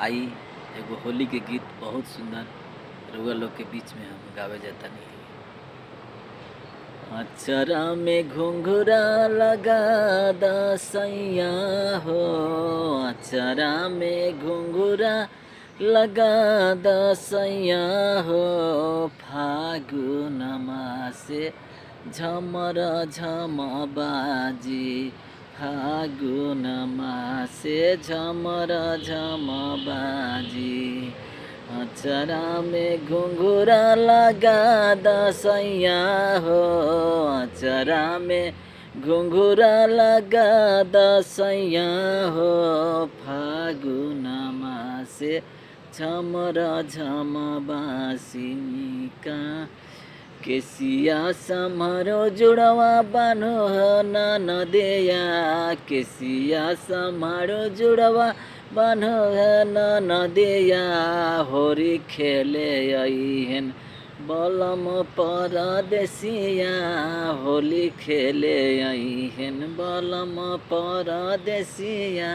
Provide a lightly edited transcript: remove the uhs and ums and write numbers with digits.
आई एगो होली के गीत बहुत सुंदर रउआ लोग के बीच में हम गावे जातानी। अचरा में घुंघरा लगा दसैया हो, अचरा में घुंघरा लगा दसैया हो, फागुनमा से झमर झम बाजी, फागुनमा से झमर झम बाजी। अचरा में घुंघरा लगा दसैया हो, अचरा में घुंघरा लगा दसैया हो, फागुनमा से झमर झम बासी का। केसिया सम्हारो जुड़वा बान्हो न नदिया, केसिया सम्हारो जुड़वा बान्हो न नदिया, होरी खेले अइहन बलम परदेसिया, होली खेले अइहन बलम परदेसिया।